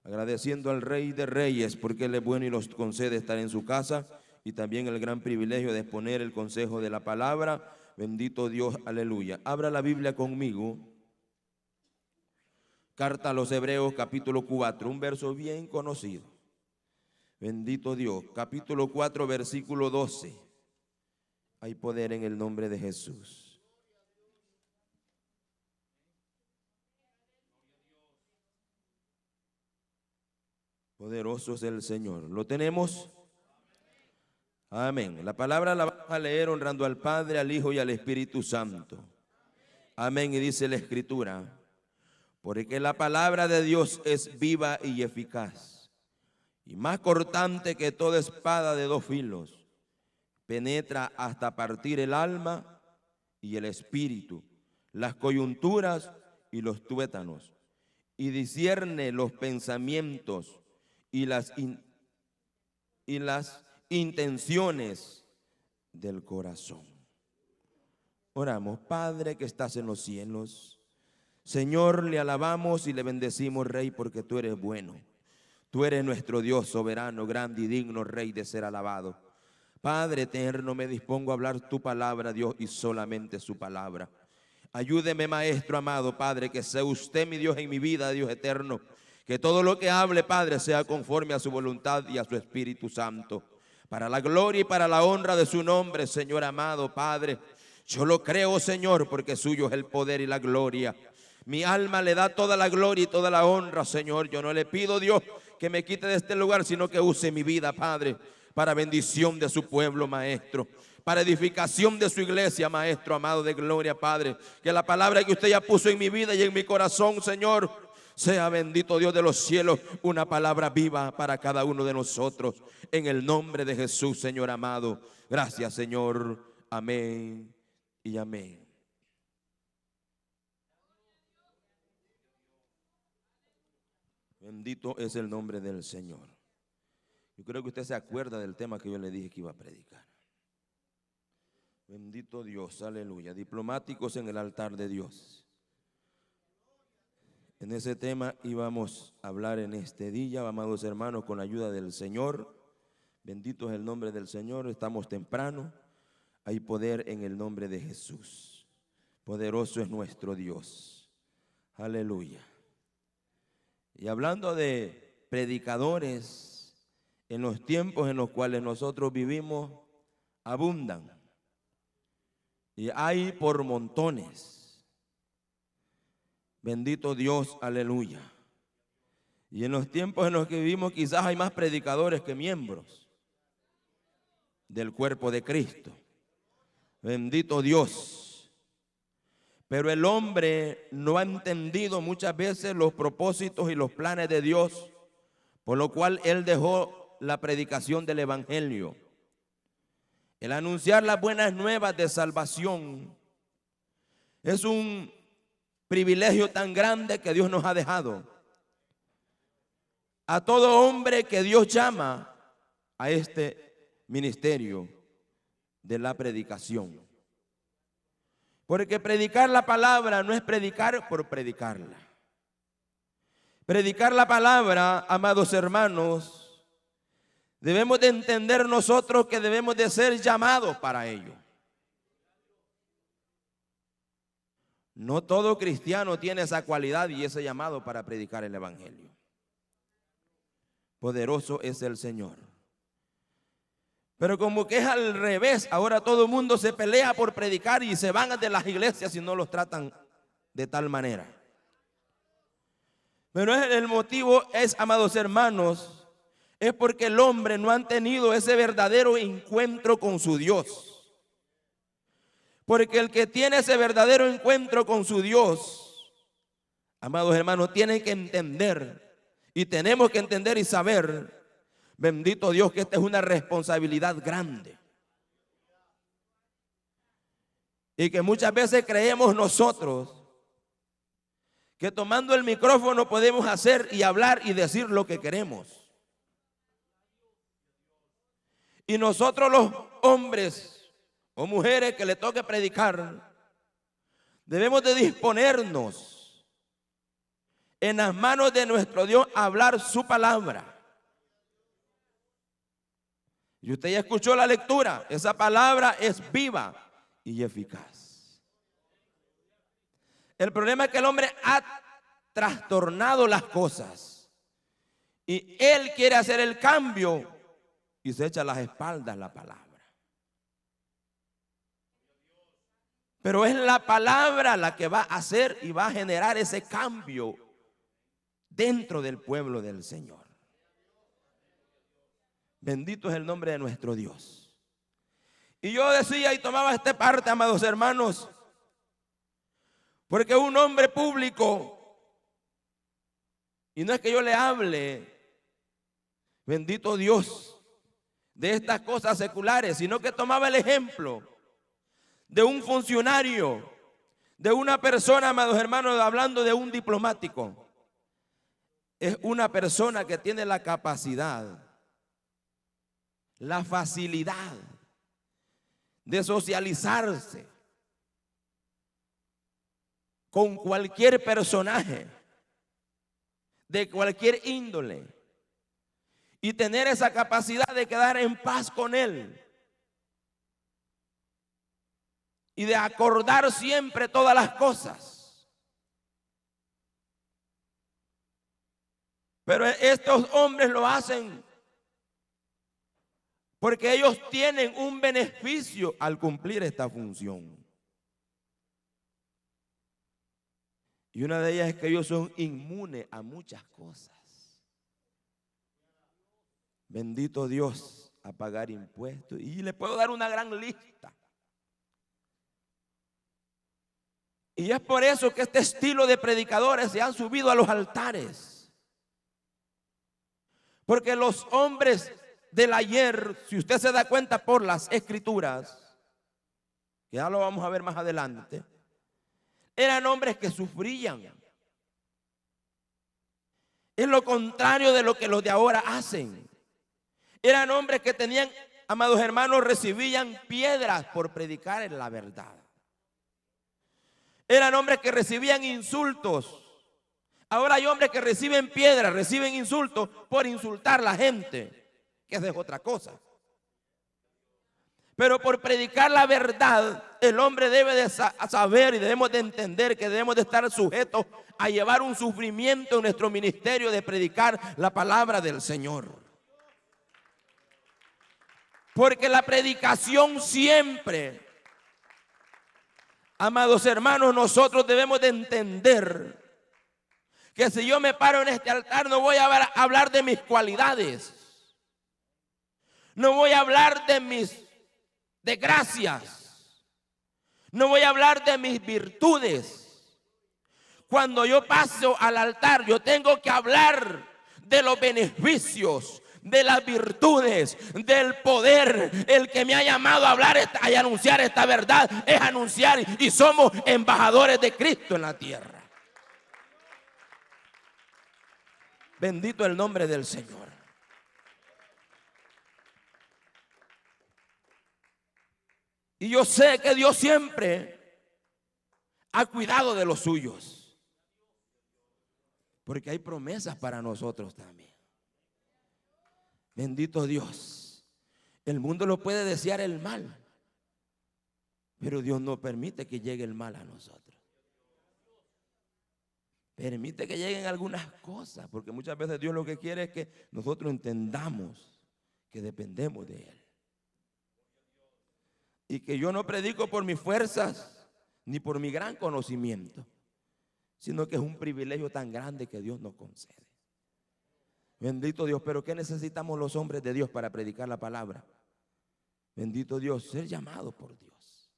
agradeciendo al Rey de Reyes porque Él es bueno y nos concede estar en su casa, y también el gran privilegio de exponer el consejo de la palabra. Bendito Dios, aleluya. Abra la Biblia conmigo. Carta a los Hebreos, capítulo 4, un verso bien conocido. Bendito Dios, capítulo 4, versículo 12. Hay poder en el nombre de Jesús. Poderoso es el Señor. ¿Lo tenemos? Amén. La palabra la vamos a leer honrando al Padre, al Hijo y al Espíritu Santo. Amén. Y dice la Escritura: porque la palabra de Dios es viva y eficaz, y más cortante que toda espada de dos filos, penetra hasta partir el alma y el espíritu, las coyunturas y los tuétanos, y discierne los pensamientos y las intenciones del corazón. Oramos. Padre que estás en los cielos, Señor, le alabamos y le bendecimos, Rey, porque tú eres bueno. Tú eres nuestro Dios soberano, grande y digno, Rey de ser alabado. Padre eterno, me dispongo a hablar tu palabra, Dios, y solamente su palabra. Ayúdeme, Maestro amado, Padre, que sea usted mi Dios en mi vida, Dios eterno. Que todo lo que hable, Padre, sea conforme a su voluntad y a su Espíritu Santo, para la gloria y para la honra de su nombre, Señor amado, Padre. Yo lo creo, Señor, porque suyo es el poder y la gloria. Mi alma le da toda la gloria y toda la honra, Señor. Yo no le pido, Dios, que me quite de este lugar, sino que use mi vida, Padre, para bendición de su pueblo, Maestro, para edificación de su iglesia, Maestro amado de gloria, Padre. Que la palabra que usted ya puso en mi vida y en mi corazón, Señor, sea, bendito Dios de los cielos, una palabra viva para cada uno de nosotros. En el nombre de Jesús, Señor amado. Gracias, Señor. Amén y amén. Bendito es el nombre del Señor. Yo creo que usted se acuerda del tema que yo le dije que iba a predicar. Bendito Dios, aleluya. Diplomáticos en el altar de Dios. En ese tema íbamos a hablar en este día, amados hermanos, con la ayuda del Señor. Bendito es el nombre del Señor. Estamos temprano. Hay poder en el nombre de Jesús. Poderoso es nuestro Dios. Aleluya. Y hablando de predicadores, en los tiempos en los cuales nosotros vivimos, abundan. Y hay por montones. Bendito Dios, aleluya. Y en los tiempos en los que vivimos quizás hay más predicadores que miembros del cuerpo de Cristo. Bendito Dios. Pero el hombre no ha entendido muchas veces los propósitos y los planes de Dios, por lo cual él dejó la predicación del evangelio. El anunciar las buenas nuevas de salvación es un privilegio tan grande que Dios nos ha dejado. A todo hombre que Dios llama a este ministerio de la predicación. Porque predicar la palabra no es predicar por predicarla. Predicar la palabra, amados hermanos, debemos de entender nosotros que debemos de ser llamados para ello. No todo cristiano tiene esa cualidad y ese llamado para predicar el evangelio. Poderoso es el Señor. Pero como que es al revés, ahora todo el mundo se pelea por predicar y se van de las iglesias si no los tratan de tal manera. Pero el motivo es, amados hermanos, es porque el hombre no ha tenido ese verdadero encuentro con su Dios. Porque el que tiene ese verdadero encuentro con su Dios, amados hermanos, tiene que entender y tenemos que entender y saber, bendito Dios, que esta es una responsabilidad grande. Y que muchas veces creemos nosotros que tomando el micrófono podemos hacer y hablar y decir lo que queremos. Y nosotros los hombres o mujeres que le toque predicar, debemos de disponernos en las manos de nuestro Dios hablar su palabra. Y usted ya escuchó la lectura. Esa palabra es viva y eficaz. El problema es que el hombre ha trastornado las cosas y él quiere hacer el cambio y se echa a las espaldas la palabra. Pero es la palabra la que va a hacer y va a generar ese cambio dentro del pueblo del Señor. Bendito es el nombre de nuestro Dios. Y yo decía y tomaba esta parte, amados hermanos, porque un hombre público, y no es que yo le hable, bendito Dios, de estas cosas seculares, sino que tomaba el ejemplo de un funcionario, de una persona, amados hermanos, hablando de un diplomático. Es una persona que tiene la capacidad, la facilidad de socializarse con cualquier personaje, de cualquier índole, y tener esa capacidad de quedar en paz con él y de acordar siempre todas las cosas. Pero estos hombres lo hacen porque ellos tienen un beneficio al cumplir esta función. Y una de ellas es que ellos son inmunes a muchas cosas. Bendito Dios, a pagar impuestos. Y le puedo dar una gran lista. Y es por eso que este estilo de predicadores se han subido a los altares. Porque los hombres del ayer, si usted se da cuenta por las escrituras, que ya lo vamos a ver más adelante, eran hombres que sufrían. Es lo contrario de lo que los de ahora hacen. Eran hombres que tenían, amados hermanos, recibían piedras por predicar en la verdad. Eran hombres que recibían insultos. Ahora hay hombres que reciben piedras, reciben insultos por insultar a la gente, que es otra cosa. Pero por predicar la verdad, el hombre debe de saber y debemos de entender que debemos de estar sujetos a llevar un sufrimiento en nuestro ministerio de predicar la palabra del Señor. Porque la predicación siempre, amados hermanos, nosotros debemos de entender que si yo me paro en este altar no voy a hablar de mis cualidades, no voy a hablar de mis desgracias, no voy a hablar de mis virtudes. Cuando yo paso al altar, yo tengo que hablar de los beneficios, de las virtudes, del poder. El que me ha llamado a hablar y anunciar esta verdad es anunciar, y somos embajadores de Cristo en la tierra. Bendito el nombre del Señor. Y yo sé que Dios siempre ha cuidado de los suyos, porque hay promesas para nosotros también. Bendito Dios. El mundo lo puede desear el mal, pero Dios no permite que llegue el mal a nosotros. Permite que lleguen algunas cosas, porque muchas veces Dios lo que quiere es que nosotros entendamos que dependemos de Él. Y que yo no predico por mis fuerzas ni por mi gran conocimiento, sino que es un privilegio tan grande que Dios nos concede. Bendito Dios. Pero ¿qué necesitamos los hombres de Dios para predicar la palabra? Bendito Dios, ser llamado por Dios.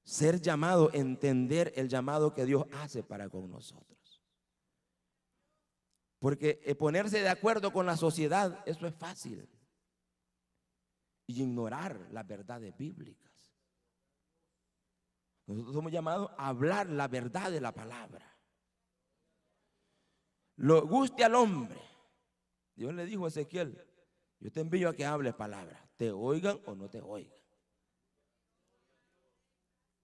Ser llamado, entender el llamado que Dios hace para con nosotros. Porque ponerse de acuerdo con la sociedad, eso es fácil. Y ignorar las verdades bíblicas. Nosotros somos llamados a hablar la verdad de la palabra. Lo guste al hombre. Dios le dijo a Ezequiel: yo te envío a que hables palabra, te oigan o no te oigan.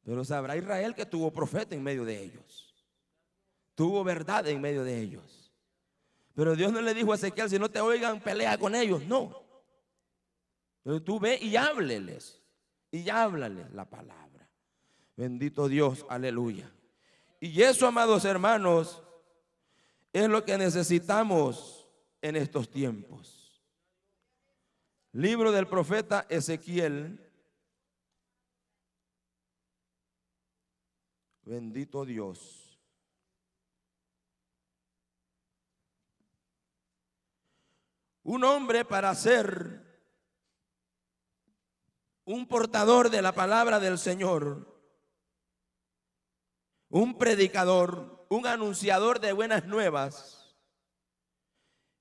Pero sabrá Israel que tuvo profeta en medio de ellos. tuvo verdad en medio de ellos. Pero Dios no le dijo a Ezequiel, si no te oigan, pelea con ellos. No. Pero tú ve y hábleles. Y háblales la palabra. Bendito Dios, aleluya. Y eso, amados hermanos, es lo que necesitamos en estos tiempos. Libro del profeta Ezequiel. Bendito Dios. Un hombre, para ser un portador de la palabra del Señor, un predicador, un anunciador de buenas nuevas,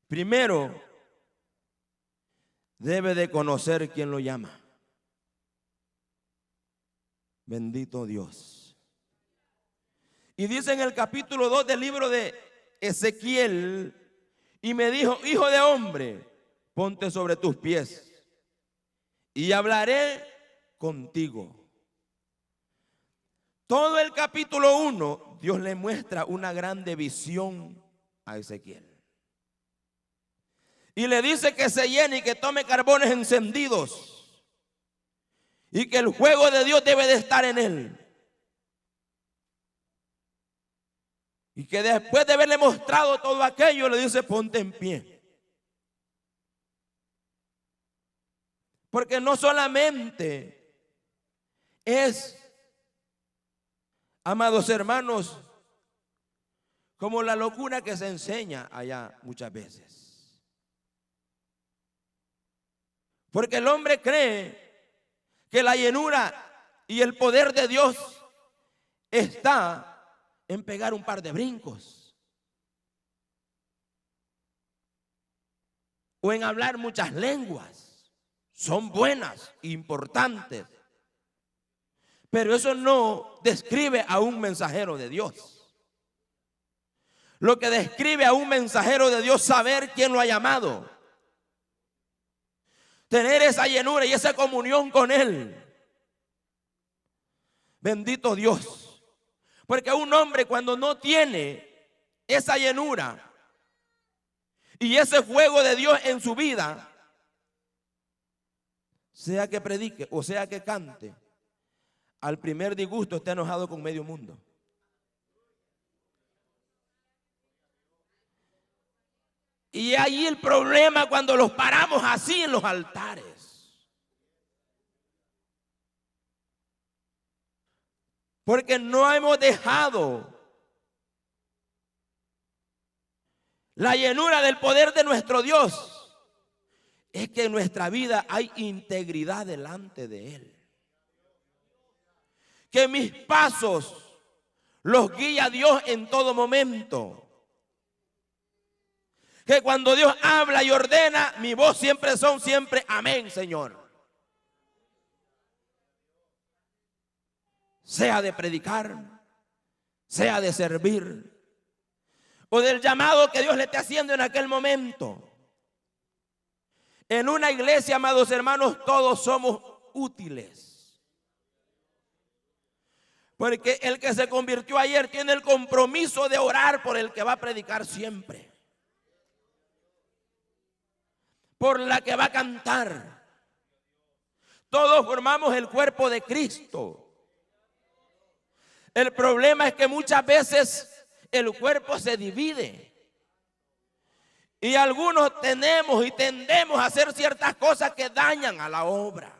primero debe de conocer quién lo llama. Bendito Dios. Y dice en el capítulo 2 del libro de Ezequiel, y me dijo, hijo de hombre, ponte sobre tus pies y hablaré contigo. Todo el capítulo 1, Dios le muestra una grande visión a Ezequiel. Y le dice que se llene y que tome carbones encendidos. Y que el fuego de Dios debe de estar en él. Y que después de haberle mostrado todo aquello, le dice, ponte en pie. Porque no solamente es, amados hermanos, como la locura que se enseña allá muchas veces. Porque el hombre cree que la llenura y el poder de Dios está en pegar un par de brincos o en hablar muchas lenguas. Son buenas, importantes, pero eso no describe a un mensajero de Dios. Lo que describe a un mensajero de Dios, saber quién lo ha llamado, tener esa llenura y esa comunión con Él. Bendito Dios. Porque un hombre, cuando no tiene esa llenura y ese fuego de Dios en su vida, sea que predique o sea que cante, al primer disgusto está enojado con medio mundo. Y ahí el problema cuando los paramos así en los altares. Porque no hemos dejado la llenura del poder de nuestro Dios. Es que en nuestra vida hay integridad delante de Él. Que mis pasos los guía Dios en todo momento. Que cuando Dios habla y ordena, mi voz siempre amén, Señor. Sea de predicar, sea de servir, o del llamado que Dios le esté haciendo en aquel momento. En una iglesia, amados hermanos, todos somos útiles. Porque el que se convirtió ayer tiene el compromiso de orar por el que va a predicar siempre. Por la que va a cantar. Todos formamos el cuerpo de Cristo. El problema es que muchas veces el cuerpo se divide. Y algunos tenemos y tendemos a hacer ciertas cosas que dañan a la obra.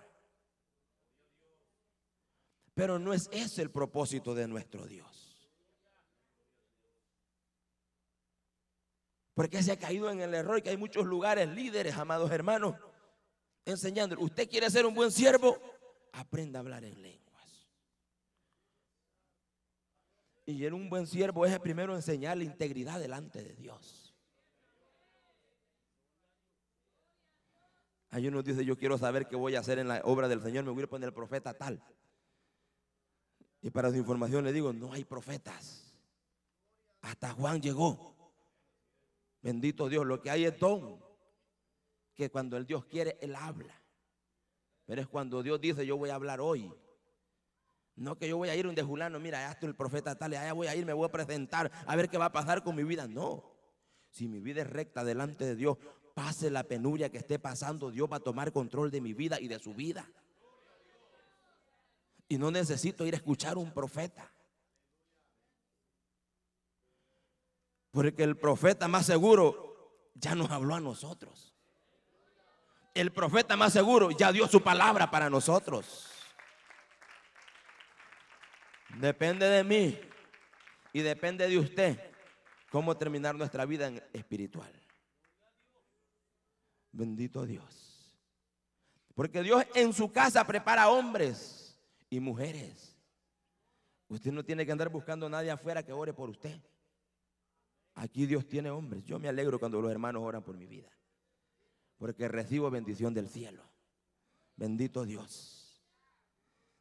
Pero no es ese el propósito de nuestro Dios. Porque se ha caído en el error que hay muchos lugares líderes, amados hermanos, enseñando. Usted quiere ser un buen siervo, aprenda a hablar en lenguas. Y en un buen siervo es primero enseñar la integridad delante de Dios. Hay uno que dice, yo quiero saber qué voy a hacer en la obra del Señor, me voy a poner el profeta tal. Y para su información le digo, no hay profetas. Hasta Juan llegó. Bendito Dios, lo que hay es don. Que cuando el Dios quiere, Él habla. Pero es cuando Dios dice, yo voy a hablar hoy. No que yo voy a ir donde Julano, mira, ya estoy el profeta tal, allá voy a ir, me voy a presentar, a ver qué va a pasar con mi vida. No, si mi vida es recta delante de Dios, pase la penuria que esté pasando, Dios va a tomar control de mi vida y de su vida. Y no necesito ir a escuchar a un profeta. Porque el profeta más seguro ya nos habló a nosotros. El profeta más seguro ya dio su palabra para nosotros. Depende de mí y depende de usted cómo terminar nuestra vida espiritual. Bendito Dios. Porque Dios en su casa prepara hombres y mujeres. Usted no tiene que andar buscando a nadie afuera que ore por usted. Aquí Dios tiene hombres. Yo me alegro cuando los hermanos oran por mi vida, porque recibo bendición del cielo. Bendito Dios.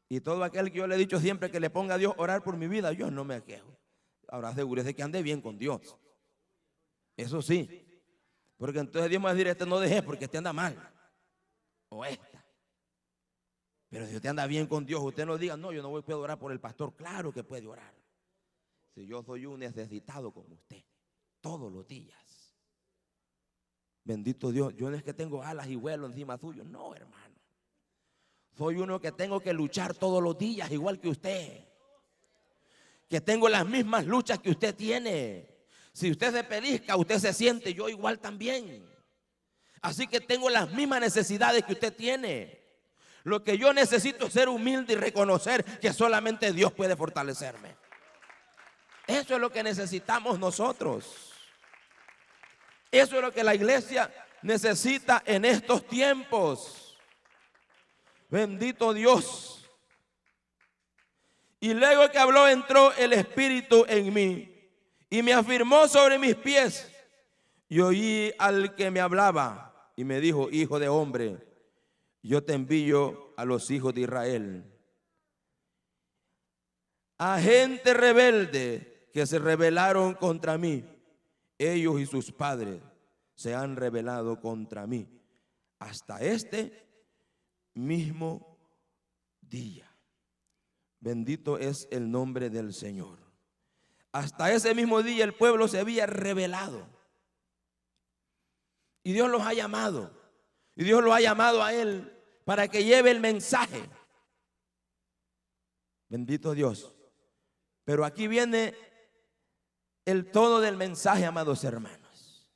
Y todo aquel que yo le he dicho siempre que le ponga a Dios a orar por mi vida, yo no me quejo. Ahora asegúrese que ande bien con Dios. Eso sí. Porque entonces Dios me va a decir, este no dejes porque este anda mal. O esta. Pero si usted anda bien con Dios, usted no diga, no, yo no puedo orar por el pastor. Claro que puede orar. Si yo soy un necesitado como usted, todos los días. Bendito Dios, yo no es que tengo alas y vuelo encima suyo, no, hermano. Soy uno que tengo que luchar todos los días, igual que usted. Que tengo las mismas luchas que usted tiene. Si usted se pellizca, usted se siente, yo igual también. Así que tengo las mismas necesidades que usted tiene. Lo que yo necesito es ser humilde y reconocer que solamente Dios puede fortalecerme. Eso es lo que necesitamos nosotros. Eso es lo que la iglesia necesita en estos tiempos. Bendito Dios. Y luego que habló, entró el Espíritu en mí y me afirmó sobre mis pies. Y oí al que me hablaba y me dijo, hijo de hombre, yo te envío a los hijos de Israel, a gente rebelde que se rebelaron contra mí. Ellos y sus padres se han rebelado contra mí hasta este mismo día. Bendito es el nombre del Señor. Hasta ese mismo día el pueblo se había rebelado. Y Dios los ha llamado. Y Dios lo ha llamado a él para que lleve el mensaje. Bendito Dios. Pero aquí viene el tono del mensaje, amados hermanos.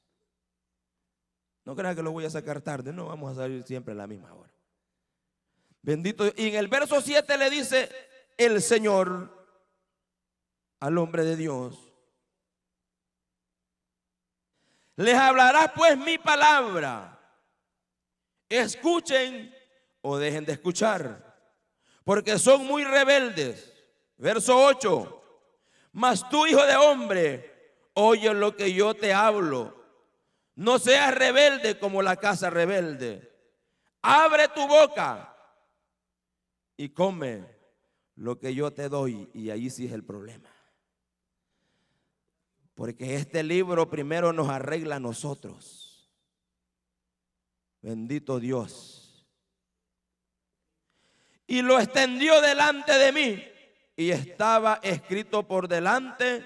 No crean que lo voy a sacar tarde, no vamos a salir siempre a la misma hora. Bendito. Y en el verso 7 le dice el Señor al hombre de Dios: les hablará pues mi palabra. Escuchen o dejen de escuchar, porque son muy rebeldes. Verso 8. Mas tú, hijo de hombre, oye lo que yo te hablo. No seas rebelde como la casa rebelde. Abre tu boca y come lo que yo te doy. Y ahí sí es el problema. Porque este libro primero nos arregla a nosotros. Bendito Dios. Y lo extendió delante de mí. Y estaba escrito por delante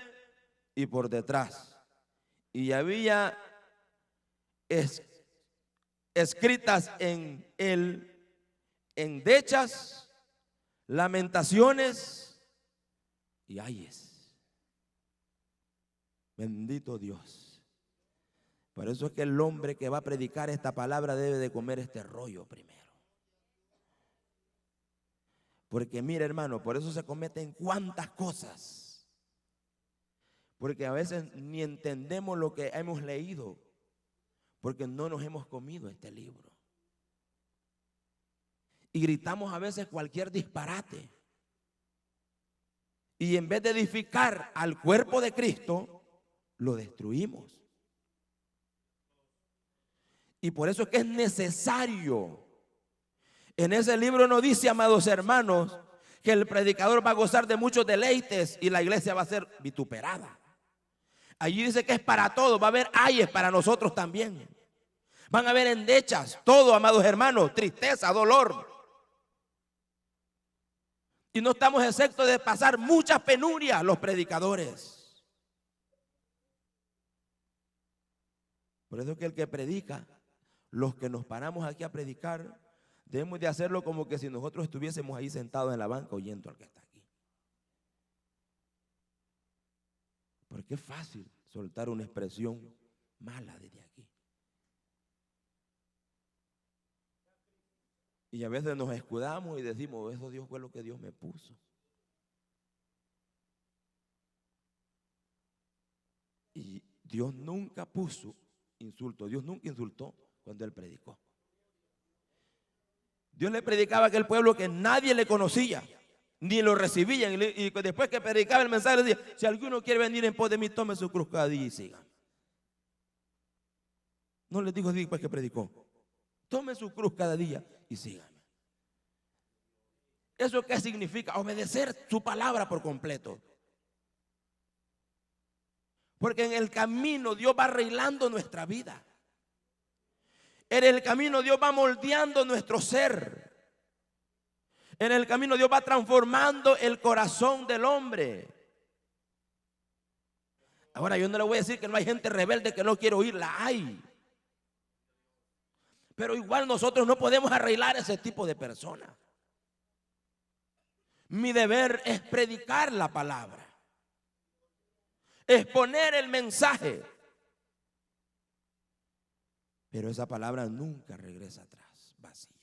y por detrás. Y había escritas en él endechas, lamentaciones y ayes. Bendito Dios. Por eso es que el hombre que va a predicar esta palabra debe de comer este rollo primero. Porque mire, hermano, por eso se cometen cuantas cosas. Porque a veces ni entendemos lo que hemos leído, porque no nos hemos comido este libro. Y gritamos a veces cualquier disparate. Y en vez de edificar al cuerpo de Cristo, lo destruimos. Y por eso es que es necesario. En ese libro no dice, amados hermanos, que el predicador va a gozar de muchos deleites y la iglesia va a ser vituperada. Allí dice que es para todos, va a haber ayes para nosotros también. Van a haber endechas, todo, amados hermanos, tristeza, dolor. Y no estamos exentos de pasar muchas penurias los predicadores. Por eso que el que predica, los que nos paramos aquí a predicar, debemos de hacerlo como que si nosotros estuviésemos ahí sentados en la banca oyendo al que está aquí. Porque es fácil soltar una expresión mala desde aquí. Y a veces nos escudamos y decimos, eso Dios fue lo que Dios me puso. Y Dios nunca puso insulto, Dios nunca insultó cuando Él predicó. Dios le predicaba a aquel pueblo que nadie le conocía, ni lo recibían. Y después que predicaba el mensaje, le decía, si alguno quiere venir en pos de mí, tome su cruz cada día y siga. No les dijo después que predicó, tome su cruz cada día y sígame. ¿Eso qué significa? Obedecer su palabra por completo. Porque en el camino Dios va arreglando nuestra vida. En el camino Dios va moldeando nuestro ser. En el camino Dios va transformando el corazón del hombre. Ahora yo no le voy a decir que no hay gente rebelde que no quiere oír, la hay. Pero igual nosotros no podemos arreglar ese tipo de personas. Mi deber es predicar la palabra, exponer el mensaje. Pero esa palabra nunca regresa atrás, vacía.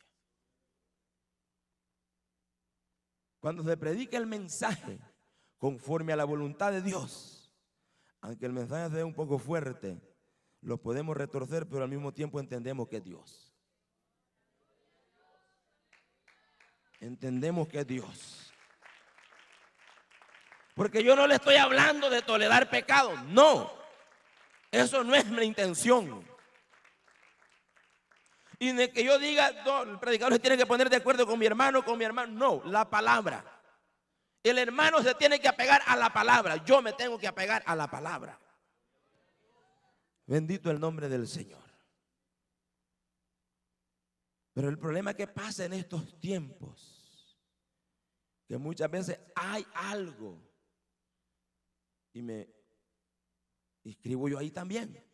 Cuando se predica el mensaje conforme a la voluntad de Dios, aunque el mensaje sea un poco fuerte, lo podemos retorcer, pero al mismo tiempo entendemos que es Dios. Entendemos que es Dios. Porque yo no le estoy hablando de tolerar pecado, no. Eso no es mi intención. Y de que yo diga, no, el predicador se tiene que poner de acuerdo con mi hermano, no, la palabra. El hermano se tiene que apegar a la palabra, yo me tengo que apegar a la palabra. Bendito el nombre del Señor. Pero el problema que pasa en estos tiempos, que muchas veces hay algo, y me inscribo yo ahí también,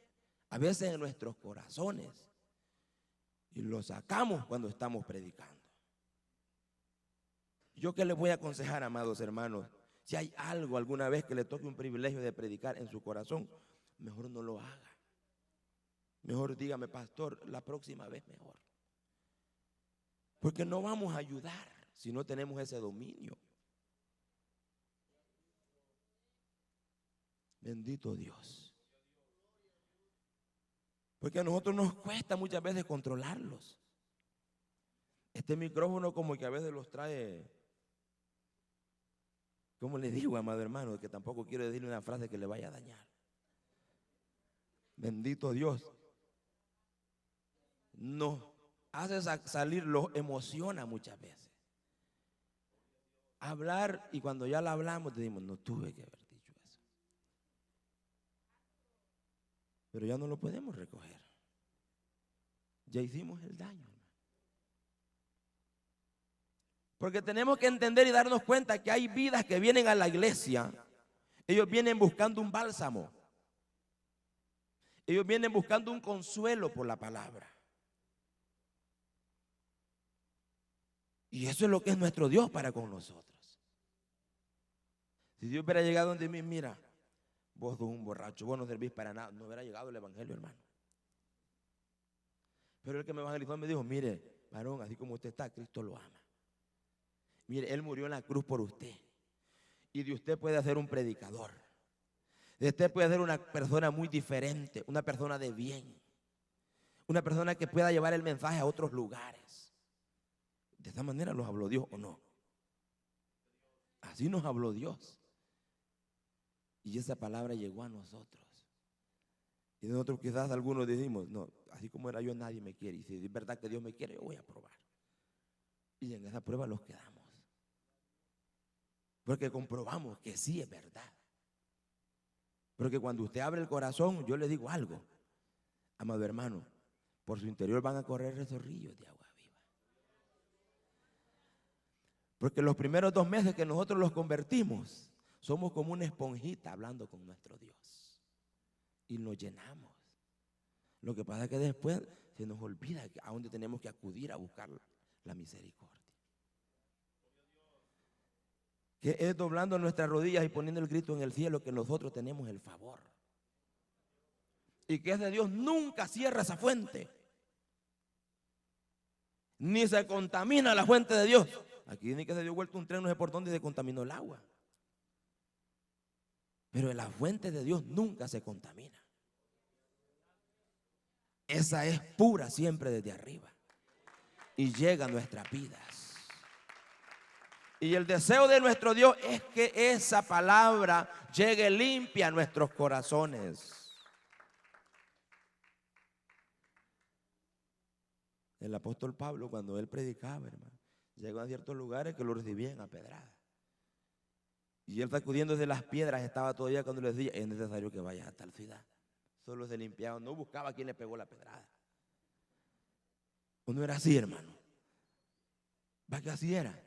a veces en nuestros corazones, y lo sacamos cuando estamos predicando. Yo que les voy a aconsejar, amados hermanos, si hay algo alguna vez que le toque un privilegio de predicar en su corazón, mejor no lo haga. Mejor dígame, pastor, la próxima vez mejor. Porque no vamos a ayudar si no tenemos ese dominio. Bendito Dios. Porque a nosotros nos cuesta muchas veces controlarlos. Este micrófono como que a veces los trae, ¿cómo le digo, amado hermano? Que tampoco quiero decirle una frase que le vaya a dañar. Bendito Dios. Nos hace salir, los emociona muchas veces. Hablar, y cuando ya la hablamos decimos, no tuve que haber dicho eso. Pero ya no lo podemos recoger. Ya hicimos el daño. Porque tenemos que entender y darnos cuenta que hay vidas que vienen a la iglesia. Ellos vienen buscando un bálsamo. Ellos vienen buscando un consuelo por la palabra. Y eso es lo que es nuestro Dios para con nosotros. Si Dios hubiera llegado donde mí, mira, vos sos un borracho, vos no servís para nada, no hubiera llegado el evangelio, hermano. Pero el que me evangelizó me dijo, mire, varón, así como usted está, Cristo lo ama. Mire, Él murió en la cruz por usted. Y de usted puede hacer un predicador. De usted puede ser una persona muy diferente, una persona de bien. Una persona que pueda llevar el mensaje a otros lugares. De esta manera nos habló Dios, ¿o no? Así nos habló Dios. Y esa palabra llegó a nosotros. Y nosotros quizás algunos decimos, no, así como era yo nadie me quiere. Y si es verdad que Dios me quiere, yo voy a probar. Y en esa prueba los quedamos. Porque comprobamos que sí es verdad. Porque cuando usted abre el corazón, yo le digo algo, amado hermano, por su interior van a correr esos ríos de agua viva. Porque los primeros 2 meses que nosotros los convertimos, somos como una esponjita hablando con nuestro Dios. Y nos llenamos. Lo que pasa es que después se nos olvida a dónde tenemos que acudir a buscar la misericordia. Que es doblando nuestras rodillas y poniendo el grito en el cielo que nosotros tenemos el favor. Y que es de Dios, nunca cierra esa fuente. Ni se contamina la fuente de Dios. Aquí ni que se dio vuelta un tren, no sé por dónde se contaminó el agua. Pero la fuente de Dios nunca se contamina. Esa es pura siempre desde arriba. Y llega a nuestras vidas. Y el deseo de nuestro Dios es que esa palabra llegue limpia a nuestros corazones. El apóstol Pablo, cuando él predicaba, hermano, llegó a ciertos lugares que lo recibían a pedrada. Y él sacudiendo de las piedras estaba todavía cuando les decía, es necesario que vayas a tal ciudad. Solo se limpiaba, no buscaba a quien le pegó la pedrada. ¿O no era así, hermano? ¿Va que así era?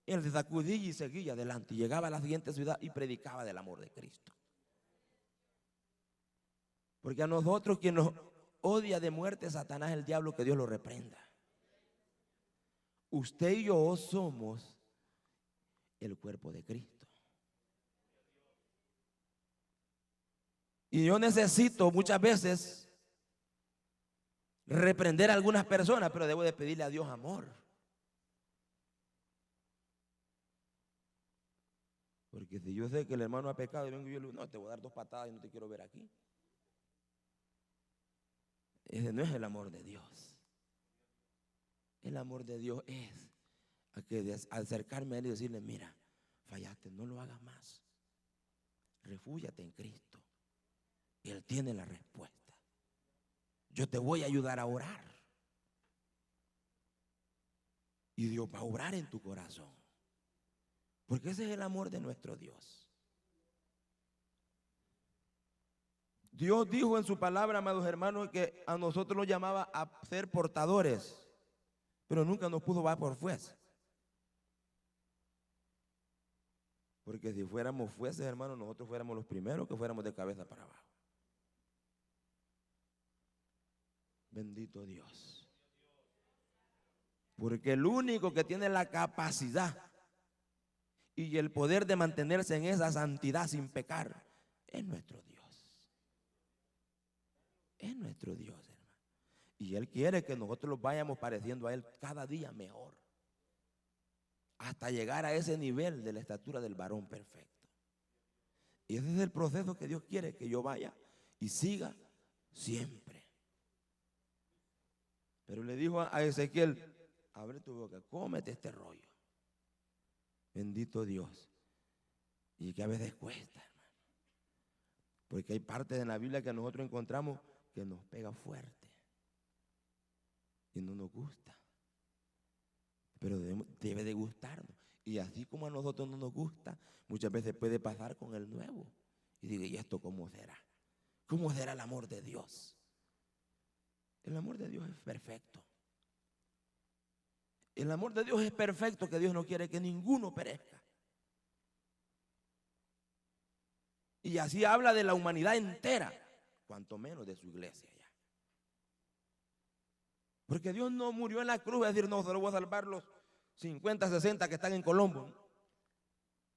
Él se sacudía y seguía adelante. Y llegaba a la siguiente ciudad y predicaba del amor de Cristo. Porque a nosotros quien nos odia de muerte Satanás, el diablo, que Dios lo reprenda. Usted y yo somos el cuerpo de Cristo. Y yo necesito muchas veces reprender a algunas personas, pero debo de pedirle a Dios amor. Porque si yo sé que el hermano ha pecado y vengo y yo le digo, no, te voy a dar 2 patadas y no te quiero ver aquí. Ese no es el amor de Dios. El amor de Dios es acercarme a Él y decirle, mira, fallaste, no lo hagas más. Refúgiate en Cristo. Él tiene la respuesta. Yo te voy a ayudar a orar. Y Dios va a obrar en tu corazón. Porque ese es el amor de nuestro Dios. Dios dijo en su palabra, amados hermanos, que a nosotros nos llamaba a ser portadores, pero nunca nos pudo dar por fuerza. Porque si fuéramos fueces, hermanos, nosotros fuéramos los primeros que fuéramos de cabeza para abajo. Bendito Dios. Porque el único que tiene la capacidad y el poder de mantenerse en esa santidad sin pecar es nuestro Dios. Es nuestro Dios, hermano. Y Él quiere que nosotros los vayamos pareciendo a Él cada día mejor. Hasta llegar a ese nivel de la estatura del varón perfecto. Y ese es el proceso que Dios quiere que yo vaya y siga siempre. Pero le dijo a Ezequiel, abre tu boca, cómete este rollo. Bendito Dios. Y que a veces cuesta, hermano. Porque hay partes de la Biblia que nosotros encontramos que nos pega fuerte. Y no nos gusta. Pero debe de gustarnos. Y así como a nosotros no nos gusta, muchas veces puede pasar con el nuevo. Y digo, ¿y esto cómo será? ¿Cómo será el amor de Dios? El amor de Dios es perfecto. El amor de Dios es perfecto, que Dios no quiere que ninguno perezca. Y así habla de la humanidad entera, cuanto menos de su iglesia ya. Porque Dios no murió en la cruz a decir, no, solo voy a salvar los 50, 60 que están en Colombo.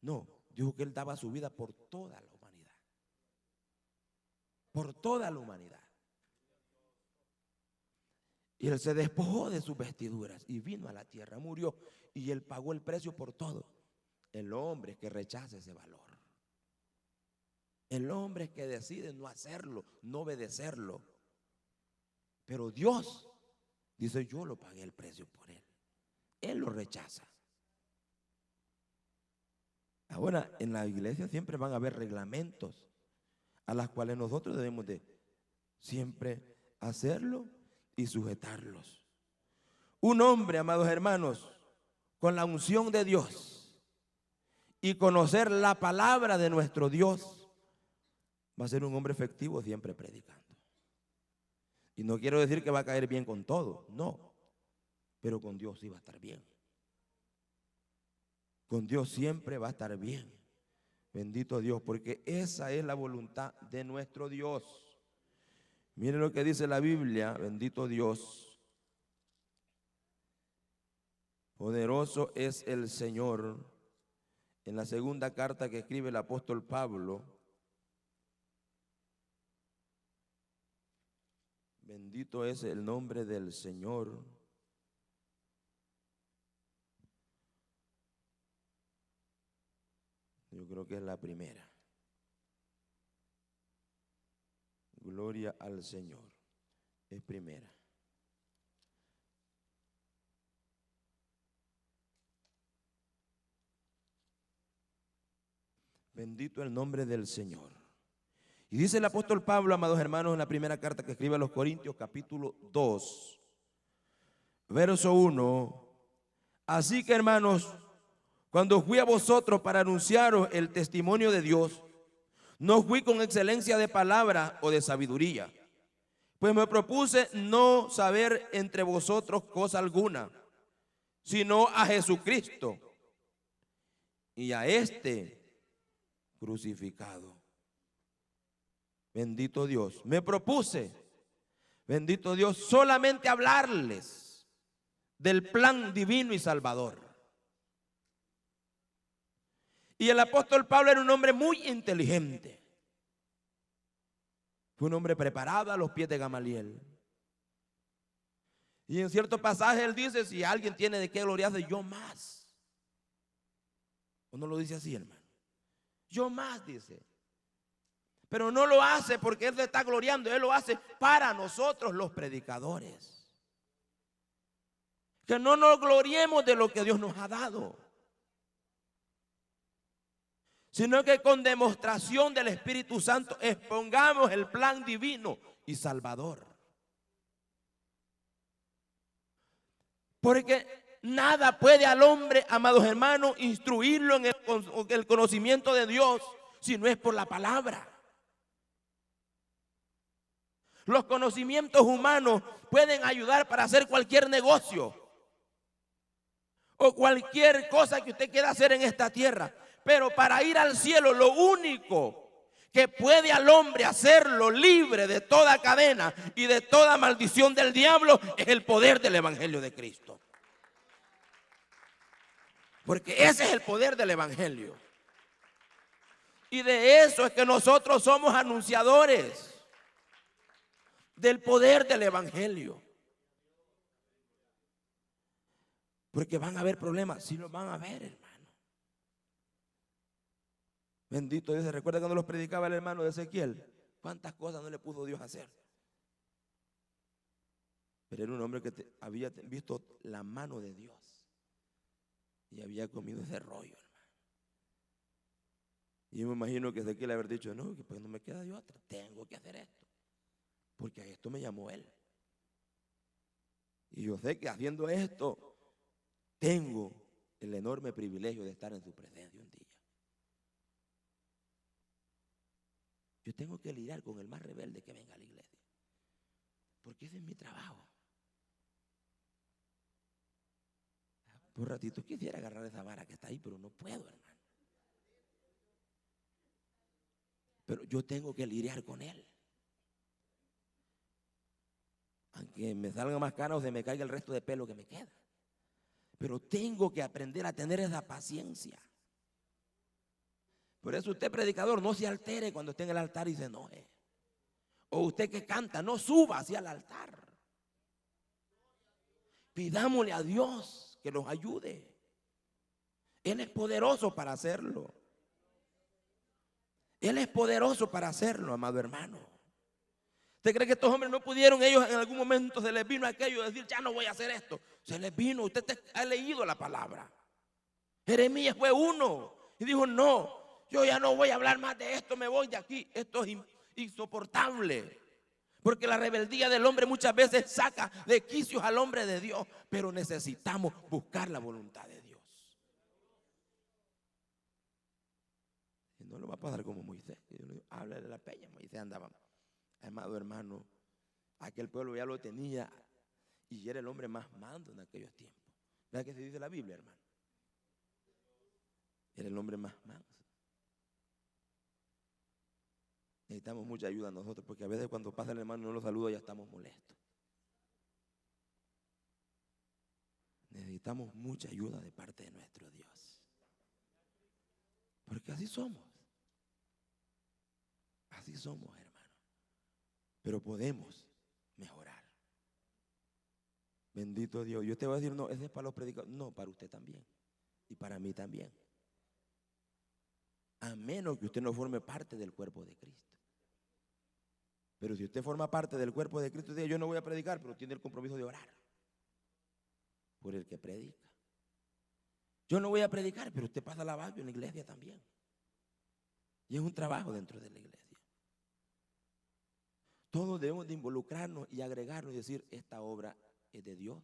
No, dijo que Él daba su vida por toda la humanidad. Por toda la humanidad. Y Él se despojó de sus vestiduras y vino a la tierra, murió, y Él pagó el precio por todo. El hombre que rechaza ese valor. El hombre que decide no hacerlo, no obedecerlo. Pero Dios dice, yo lo pagué el precio por Él. Él lo rechaza. Ahora, en la iglesia siempre van a haber reglamentos a los cuales nosotros debemos de siempre hacerlo y sujetarlos. Un hombre, amados hermanos, con la unción de Dios y conocer la palabra de nuestro Dios, va a ser un hombre efectivo siempre predicando. Y no quiero decir que va a caer bien con todo, no, pero con Dios sí va a estar bien. con Dios siempre va a estar bien. Bendito Dios, porque esa es la voluntad de nuestro Dios. Miren lo que dice la Biblia, bendito Dios. Poderoso es el Señor. En la segunda carta que escribe el apóstol Pablo, bendito es el nombre del Señor. Yo creo que es la primera. Gloria al Señor. Es primera. Bendito el nombre del Señor. Y dice el apóstol Pablo, amados hermanos, en la primera carta que escribe a los Corintios, capítulo 2, verso 1. Así que, hermanos, cuando fui a vosotros para anunciaros el testimonio de Dios, no fui con excelencia de palabra o de sabiduría, pues me propuse no saber entre vosotros cosa alguna, sino a Jesucristo y a este crucificado. Bendito Dios. Me propuse, bendito Dios, solamente hablarles del plan divino y salvador. Y el apóstol Pablo era un hombre muy inteligente. Fue un hombre preparado a los pies de Gamaliel. Y en cierto pasaje él dice, si alguien tiene de qué gloriarse, yo más. ¿O no lo dice así, hermano? Yo más, dice. Pero no lo hace porque él se está gloriando, él lo hace para nosotros los predicadores. Que no nos gloriemos de lo que Dios nos ha dado, sino que con demostración del Espíritu Santo expongamos el plan divino y salvador. Porque nada puede al hombre, amados hermanos, instruirlo en el conocimiento de Dios si no es por la palabra. Los conocimientos humanos pueden ayudar para hacer cualquier negocio o cualquier cosa que usted quiera hacer en esta tierra. Pero para ir al cielo, lo único que puede al hombre hacerlo libre de toda cadena y de toda maldición del diablo es el poder del Evangelio de Cristo. Porque ese es el poder del Evangelio. Y de eso es que nosotros somos anunciadores. Del poder del Evangelio. Porque van a haber problemas, sí los van a haber, hermano. Bendito Dios. ¿Recuerda cuando los predicaba el hermano de Ezequiel? ¿Cuántas cosas no le pudo Dios hacer? Pero era un hombre que había visto la mano de Dios y había comido ese rollo, hermano. Y yo me imagino que Ezequiel haber dicho, no, que pues no me queda de otra, tengo que hacer esto. Porque a esto me llamó él. Y yo sé que haciendo esto tengo el enorme privilegio de estar en su presencia un día. Yo tengo que lidiar con el más rebelde que venga a la iglesia. Porque ese es mi trabajo. Por ratito quisiera agarrar esa vara que está ahí, pero no puedo, hermano. Pero yo tengo que lidiar con él. Aunque me salga más cana o se me caiga el resto de pelo que me queda. Pero tengo que aprender a tener esa paciencia. Por eso usted, predicador, no se altere cuando esté en el altar y se enoje. O usted que canta, no suba hacia el altar. Pidámosle a Dios que nos ayude. Él es poderoso para hacerlo. Él es poderoso para hacerlo, amado hermano. ¿Usted cree que estos hombres no pudieron, ellos en algún momento se les vino aquello de decir, ya no voy a hacer esto? Se les vino, usted ha leído la palabra. Jeremías fue uno y dijo, no, yo ya no voy a hablar más de esto, me voy de aquí. Esto es insoportable. Porque la rebeldía del hombre muchas veces saca de quicios al hombre de Dios. Pero necesitamos buscar la voluntad de Dios. Y no lo va a pasar como Moisés. Habla de la peña, Moisés andaba. Amado hermano, aquel pueblo ya lo tenía y era el hombre más mando en aquellos tiempos. ¿Verdad que se dice la Biblia, hermano? Era el hombre más manso. Necesitamos mucha ayuda nosotros, porque a veces cuando pasa el hermano y no lo saluda ya estamos molestos. Necesitamos mucha ayuda de parte de nuestro Dios. Porque así somos. Así somos, hermano. Pero podemos mejorar. Bendito Dios. Yo te voy a decir, no, ese es para los predicadores. No, para usted también. Y para mí también. A menos que usted no forme parte del cuerpo de Cristo. Pero si usted forma parte del cuerpo de Cristo, dice, yo no voy a predicar, pero tiene el compromiso de orar por el que predica. Yo no voy a predicar, pero usted pasa la Biblia en la iglesia también. Y es un trabajo dentro de la iglesia. Todos debemos de involucrarnos y agregarnos y decir, esta obra es de Dios.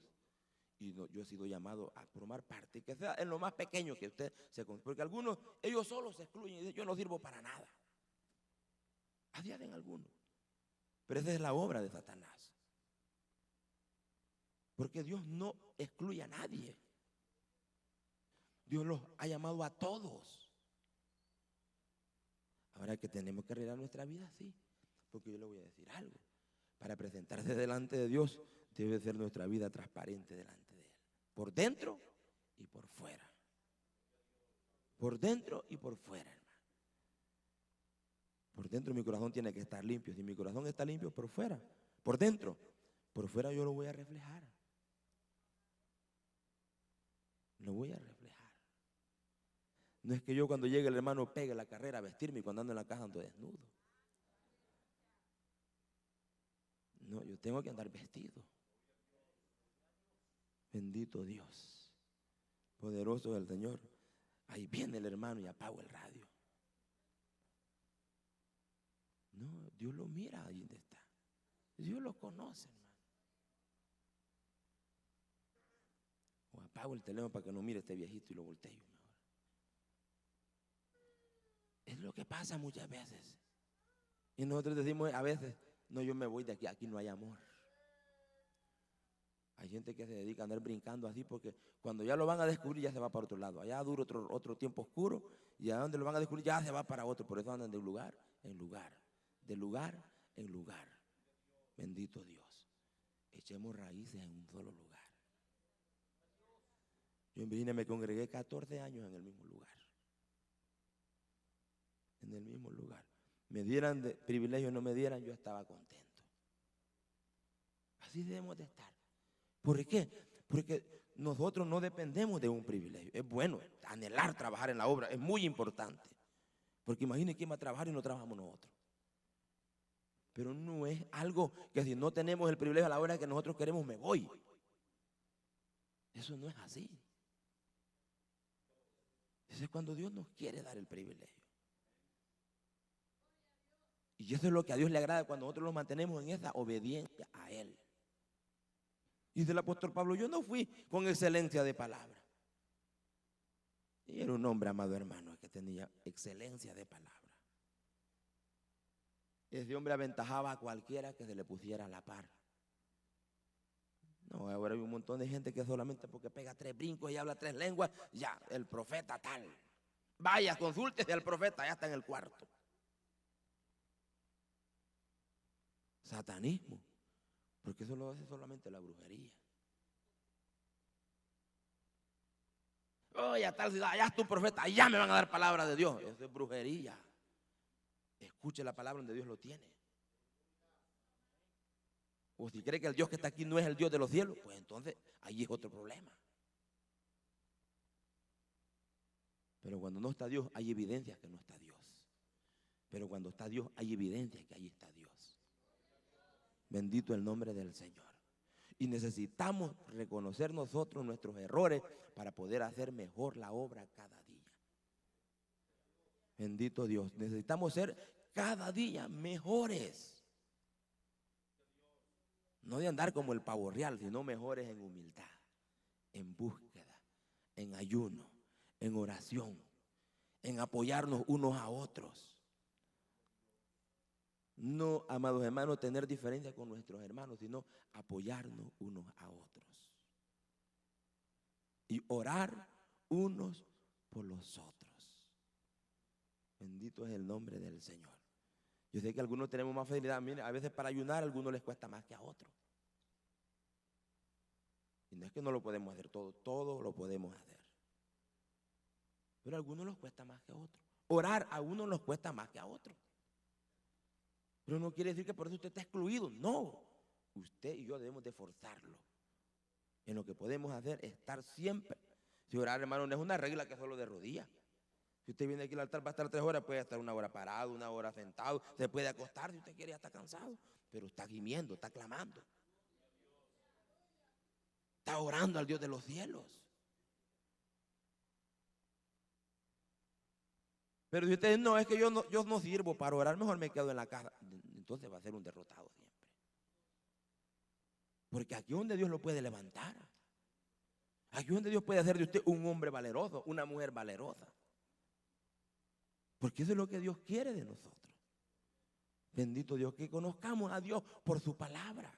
Y yo he sido llamado a formar parte, que sea en lo más pequeño que usted se... Porque algunos, ellos solos se excluyen y dicen, yo no sirvo para nada. Así hacen algunos. Pero esa es la obra de Satanás. Porque Dios no excluye a nadie. Dios los ha llamado a todos. Ahora que tenemos que arreglar nuestra vida, sí. Porque yo le voy a decir algo. Para presentarse delante de Dios, debe ser nuestra vida transparente delante de Él. Por dentro y por fuera. Por dentro y por fuera, hermano. Por dentro mi corazón tiene que estar limpio. Si mi corazón está limpio, por fuera. Por dentro. Por fuera yo lo voy a reflejar. Lo voy a reflejar. No es que yo cuando llegue el hermano pegue la carrera a vestirme y cuando ando en la casa ando desnudo. No, yo tengo que andar vestido. Bendito Dios. Poderoso el Señor. Ahí viene el hermano y apago el radio. No, Dios lo mira ahí donde está. Dios lo conoce, hermano. O apago el teléfono para que no mire este viejito y lo volteo mejor. Es lo que pasa muchas veces. Y nosotros decimos a veces, no, yo me voy de aquí, aquí no hay amor. Hay gente que se dedica a andar brincando así porque cuando ya lo van a descubrir ya se va para otro lado. Allá dura otro tiempo oscuro y a donde lo van a descubrir ya se va para otro. Por eso andan de lugar en lugar, de lugar en lugar. Bendito Dios. Echemos raíces en un solo lugar. Yo en Virginia me congregué 14 años en el mismo lugar. En el mismo lugar. Me dieran de privilegio o no me dieran, yo estaba contento. Así debemos de estar. ¿Por qué? Porque nosotros no dependemos de un privilegio. Es bueno anhelar trabajar en la obra, es muy importante. Porque imagínense quién va a trabajar y no trabajamos nosotros. Pero no es algo que si no tenemos el privilegio a la hora que nosotros queremos, me voy. Eso no es así. Eso es cuando Dios nos quiere dar el privilegio. Y eso es lo que a Dios le agrada cuando nosotros nos mantenemos en esa obediencia a Él. Y dice el apóstol Pablo, yo no fui con excelencia de palabra. Y era un hombre, amado hermano, que tenía excelencia de palabra. Ese hombre aventajaba a cualquiera que se le pusiera a la par. No, ahora hay un montón de gente que solamente porque pega 3 brincos y habla 3 lenguas, ya, el profeta tal. Vaya, consúltese al profeta, ya está en el cuarto. Satanismo. Porque eso lo hace solamente la brujería. Oye, a tal ciudad, allá está un profeta, allá me van a dar palabra de Dios. Eso es brujería. Escuche la palabra donde Dios lo tiene. O si cree que el Dios que está aquí no es el Dios de los cielos, pues entonces ahí es otro problema. Pero cuando no está Dios, hay evidencia que no está Dios. Pero cuando está Dios, hay evidencia que ahí está Dios. Bendito el nombre del Señor. Y necesitamos reconocer nosotros nuestros errores para poder hacer mejor la obra cada día. Bendito Dios. Necesitamos ser cada día mejores. No de andar como el pavo real, sino mejores en humildad, en búsqueda, en ayuno, en oración, en apoyarnos unos a otros. No, amados hermanos, tener diferencia con nuestros hermanos, sino apoyarnos unos a otros. Y orar unos por los otros. Bendito es el nombre del Señor. Yo sé que algunos tenemos más facilidad. Mire, a veces para ayunar a algunos les cuesta más que a otros. Y no es que no lo podemos hacer todo, todo lo podemos hacer. Pero a algunos les cuesta más que a otros. Orar a unos nos cuesta más que a otros. Pero no quiere decir que por eso usted está excluido. No, usted y yo debemos de forzarlo. En lo que podemos hacer, estar siempre. Si orar, hermano, no es una regla que es solo de rodillas. Si usted viene aquí al altar, va a estar 3 horas, puede estar 1 hora parado, 1 hora sentado, se puede acostar si usted quiere, ya está cansado, pero está gimiendo, está clamando. Está orando al Dios de los cielos. Pero si usted no, es que yo no sirvo para orar, mejor me quedo en la casa. Entonces va a ser un derrotado siempre. Porque aquí es donde Dios lo puede levantar. Aquí es donde Dios puede hacer de usted un hombre valeroso, una mujer valerosa. Porque eso es lo que Dios quiere de nosotros. Bendito Dios, que conozcamos a Dios por su palabra,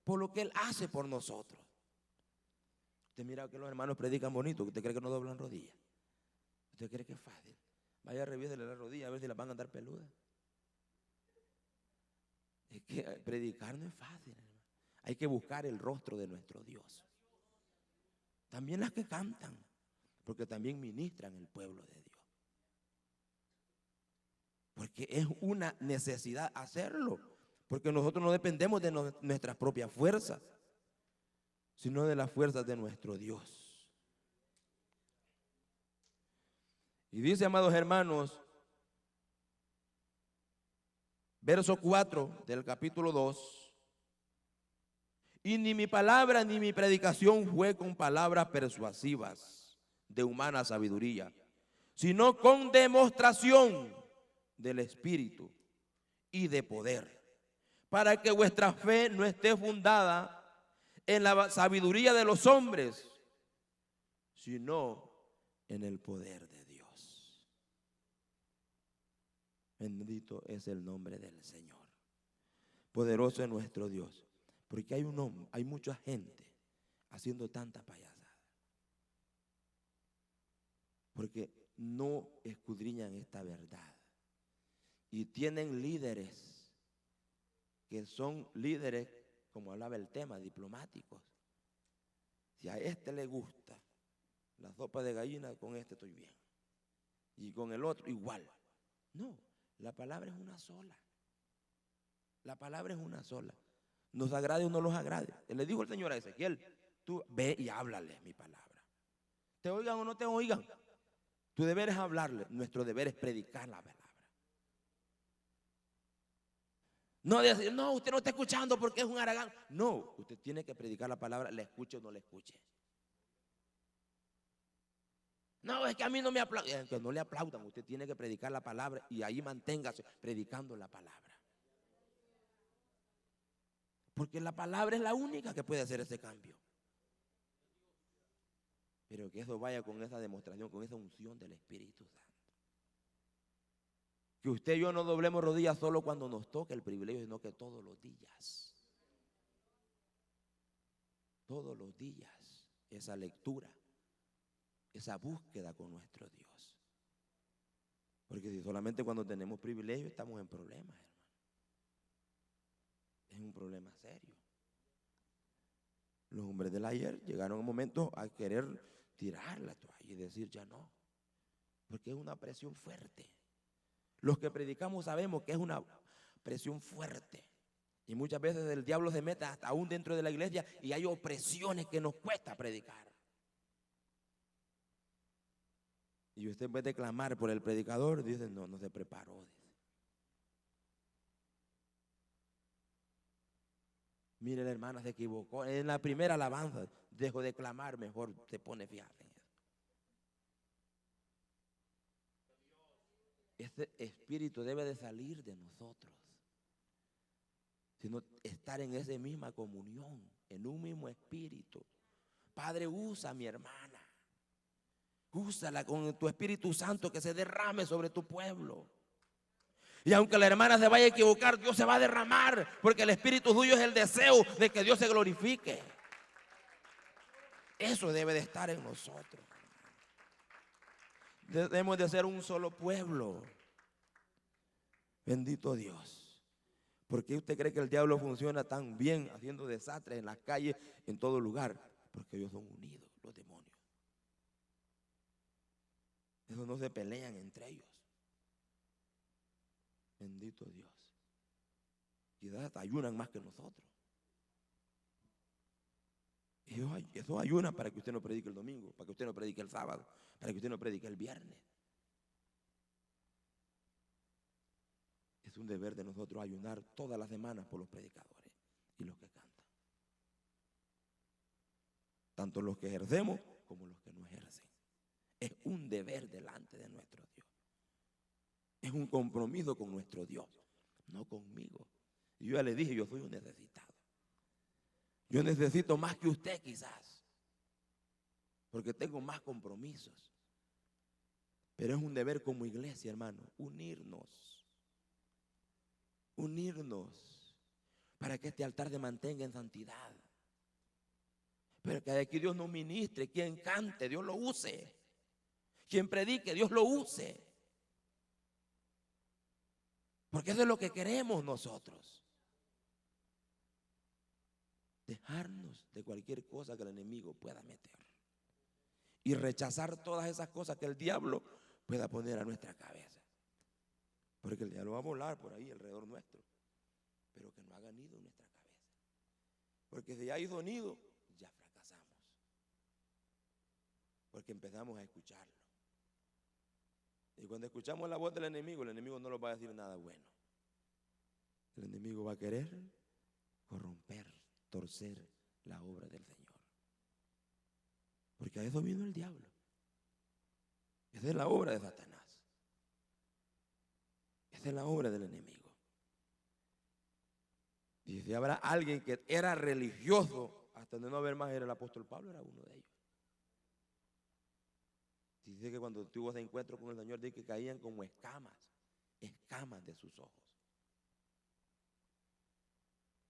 por lo que Él hace por nosotros. Usted mira que los hermanos predican bonito, ¿usted cree que no doblan rodillas? ¿Usted cree que es fácil? Vaya, revísele las rodillas a ver si las van a andar peludas. Es que predicar no es fácil, hermano. Hay que buscar el rostro de nuestro Dios. También las que cantan, porque también ministran el pueblo de Dios. Porque es una necesidad hacerlo. Porque nosotros no dependemos de nuestras propias fuerzas, sino de las fuerzas de nuestro Dios. Y dice, amados hermanos, verso 4 del capítulo 2. Y ni mi palabra ni mi predicación fue con palabras persuasivas de humana sabiduría, sino con demostración del Espíritu y de poder, para que vuestra fe no esté fundada en la sabiduría de los hombres, sino en el poder de Dios. Bendito es el nombre del Señor. Poderoso es nuestro Dios. Porque hay mucha gente haciendo tanta payasada. Porque no escudriñan esta verdad. Y tienen líderes que son líderes, como hablaba el tema, diplomáticos. Si a este le gusta la sopa de gallina, con este estoy bien. Y con el otro igual. No, la palabra es una sola. La palabra es una sola. Nos agrade o no nos agrade. Le dijo el Señor a Ezequiel, tú ve y háblale mi palabra. Te oigan o no te oigan. Tu deber es hablarle, nuestro deber es predicar la palabra. No decir, no, usted no está escuchando porque es un haragán. No, usted tiene que predicar la palabra, le escuche o no le escuche. No, es que a mí no me aplauden. Que no le aplaudan, usted tiene que predicar la palabra y ahí manténgase predicando la palabra. Porque la palabra es la única que puede hacer ese cambio. Pero que eso vaya con esa demostración, con esa unción del Espíritu Santo. Que usted y yo no doblemos rodillas solo cuando nos toque el privilegio, sino que todos los días. Todos los días. Esa lectura, esa búsqueda con nuestro Dios. Porque si solamente cuando tenemos privilegio estamos en problemas, hermano. Es un problema serio. Los hombres del ayer llegaron a un momento a querer tirar la toalla y decir ya no, porque es una presión fuerte. Los que predicamos sabemos que es una presión fuerte y muchas veces el diablo se mete hasta aún dentro de la iglesia y hay opresiones que nos cuesta predicar. Y usted en vez de clamar por el predicador dice no se preparó, dice. Mire, la hermana se equivocó. En la primera alabanza dejó de clamar, mejor se pone fiable en eso. Este espíritu debe de salir de nosotros, sino estar en esa misma comunión, en un mismo espíritu. Padre, usa a mi hermana, úsala con tu Espíritu Santo que se derrame sobre tu pueblo. Y aunque la hermana se vaya a equivocar, Dios se va a derramar, porque el espíritu suyo es el deseo de que Dios se glorifique. Eso debe de estar en nosotros. Debemos de ser un solo pueblo. Bendito Dios. ¿Por qué usted cree que el diablo funciona tan bien haciendo desastres en las calles, en todo lugar? Porque ellos son unidos, los demonios. Esos no se pelean entre ellos. Bendito Dios. Quizás hasta ayunan más que nosotros. Ellos ayunan para que usted no predique el domingo, para que usted no predique el sábado, para que usted no predique el viernes. Es un deber de nosotros ayunar todas las semanas por los predicadores y los que cantan. Tanto los que ejercemos como los que no ejercen. Es un deber delante de nuestro Dios. Es un compromiso con nuestro Dios, no conmigo. Y yo ya le dije, yo soy un necesitado. Yo necesito más que usted quizás, porque tengo más compromisos. Pero es un deber como iglesia, hermano, unirnos para que este altar se mantenga en santidad. Pero que aquí Dios no ministre, quien cante, Dios lo use. Quien predique, Dios lo use. Porque eso es lo que queremos nosotros. Dejarnos de cualquier cosa que el enemigo pueda meter. Y rechazar todas esas cosas que el diablo pueda poner a nuestra cabeza. Porque el diablo va a volar por ahí alrededor nuestro. Pero que no haga nido en nuestra cabeza. Porque si ya hizo nido, ya fracasamos. Porque empezamos a escucharlo. Y cuando escuchamos la voz del enemigo, el enemigo no nos va a decir nada bueno. El enemigo va a querer corromper, torcer la obra del Señor. Porque a eso vino el diablo. Esa es la obra de Satanás. Esa es la obra del enemigo. Y si habrá alguien que era religioso, hasta de no haber más, era el apóstol Pablo, era uno de ellos. Dice que cuando tuvo ese encuentro con el Señor, dice que caían como escamas de sus ojos.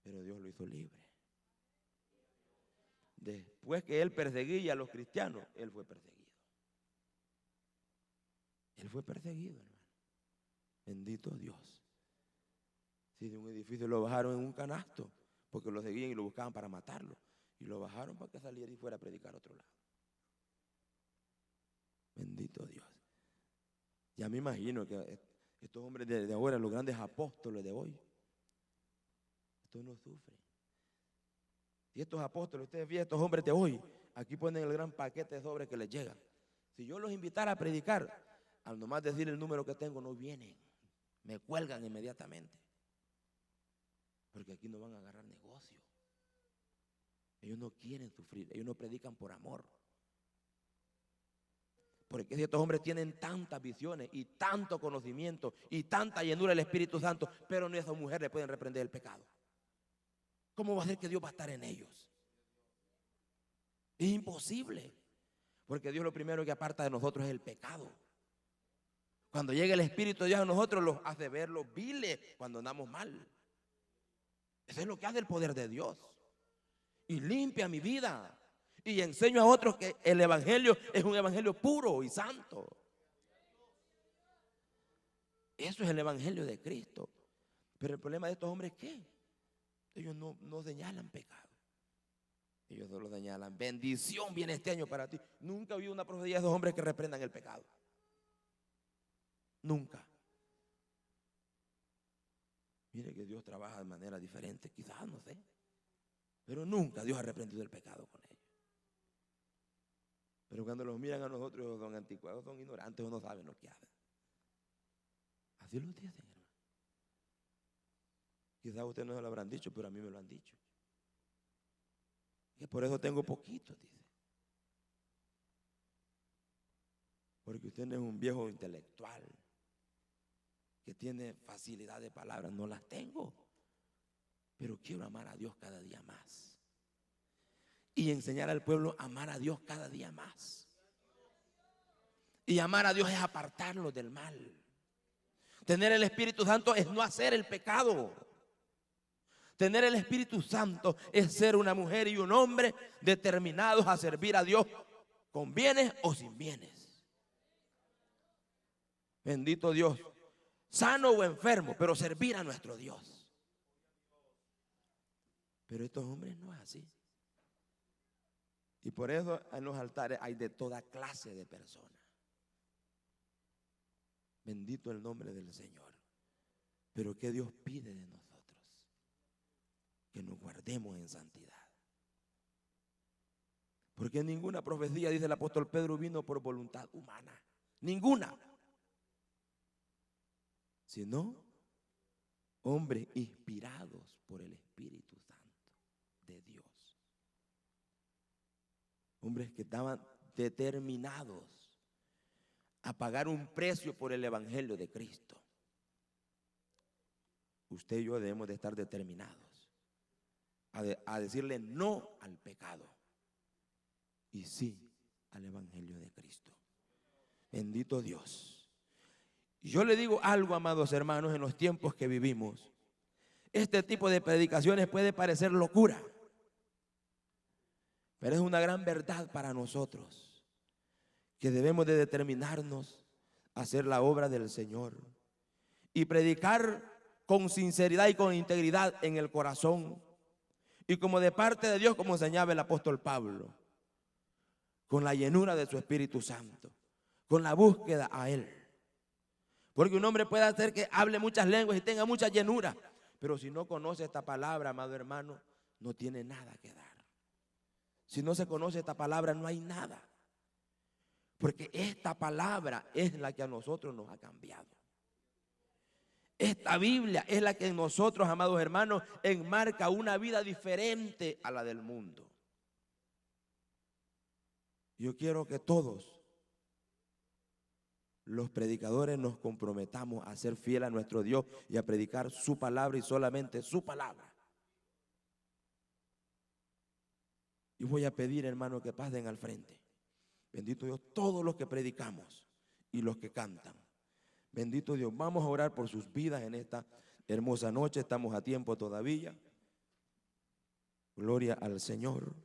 Pero Dios lo hizo libre. Después que él perseguía a los cristianos, él fue perseguido. Él fue perseguido, hermano. Bendito Dios. Si de un edificio lo bajaron en un canasto, porque lo seguían y lo buscaban para matarlo. Y lo bajaron para que saliera y fuera a predicar a otro lado. Bendito Dios. Ya me imagino que estos hombres de ahora, los grandes apóstoles de hoy, estos no sufren. Y estos apóstoles, ustedes ven, estos hombres de hoy, aquí ponen el gran paquete de sobres que les llegan. Si yo los invitara a predicar, al nomás decir el número que tengo, no vienen. Me cuelgan inmediatamente. Porque aquí no van a agarrar negocio. Ellos no quieren sufrir, ellos no predican por amor. Porque si estos hombres tienen tantas visiones y tanto conocimiento y tanta llenura del Espíritu Santo, pero ni a esa mujer le pueden reprender el pecado. ¿Cómo va a ser que Dios va a estar en ellos? Es imposible. Porque Dios lo primero que aparta de nosotros es el pecado. Cuando llega el Espíritu de Dios a nosotros, los hace ver los viles cuando andamos mal. Eso es lo que hace el poder de Dios. Y limpia mi vida. Y enseño a otros que el evangelio es un evangelio puro y santo. Eso es el evangelio de Cristo. Pero el problema de estos hombres es que ellos no señalan pecado. Ellos solo señalan bendición viene este año para ti. Nunca vi una profecía de esos hombres que reprendan el pecado. Nunca. Mire que Dios trabaja de manera diferente, quizás, no sé. Pero nunca Dios ha reprendido el pecado con ellos. Pero cuando los miran a nosotros, son anticuados, son ignorantes o no saben lo que hacen. Así lo dicen, hermano. Quizás ustedes no se lo habrán dicho, pero a mí me lo han dicho. Que por eso tengo poquito, dice. Porque usted no es un viejo intelectual que tiene facilidad de palabras. No las tengo. Pero quiero amar a Dios cada día más. Y enseñar al pueblo a amar a Dios cada día más. Y amar a Dios es apartarnos del mal. Tener el Espíritu Santo es no hacer el pecado. Tener el Espíritu Santo es ser una mujer y un hombre determinados a servir a Dios con bienes o sin bienes. Bendito Dios. Sano o enfermo, pero servir a nuestro Dios. Pero estos hombres no es así. Y por eso en los altares hay de toda clase de personas. Bendito el nombre del Señor. Pero ¿qué Dios pide de nosotros? Que nos guardemos en santidad. Porque ninguna profecía, dice el apóstol Pedro, vino por voluntad humana. Ninguna. Sino hombres inspirados por el Espíritu Santo de Dios. Hombres que estaban determinados a pagar un precio por el Evangelio de Cristo. Usted y yo debemos de estar determinados a decirle no al pecado y sí al Evangelio de Cristo. Bendito Dios. Y yo le digo algo, amados hermanos, en los tiempos que vivimos. Este tipo de predicaciones puede parecer locura, pero es una gran verdad para nosotros, que debemos de determinarnos a hacer la obra del Señor y predicar con sinceridad y con integridad en el corazón y como de parte de Dios, como enseñaba el apóstol Pablo, con la llenura de su Espíritu Santo, con la búsqueda a Él. Porque un hombre puede hacer que hable muchas lenguas y tenga mucha llenura, pero si no conoce esta palabra, amado hermano, no tiene nada que dar. Si no se conoce esta palabra, no hay nada. Porque esta palabra es la que a nosotros nos ha cambiado. Esta Biblia es la que en nosotros, amados hermanos, enmarca una vida diferente a la del mundo. Yo quiero que todos los predicadores nos comprometamos a ser fieles a nuestro Dios y a predicar su palabra y solamente su palabra. Y voy a pedir, hermano, que pasen al frente. Bendito Dios, todos los que predicamos y los que cantan. Bendito Dios, vamos a orar por sus vidas en esta hermosa noche. Estamos a tiempo todavía. Gloria al Señor.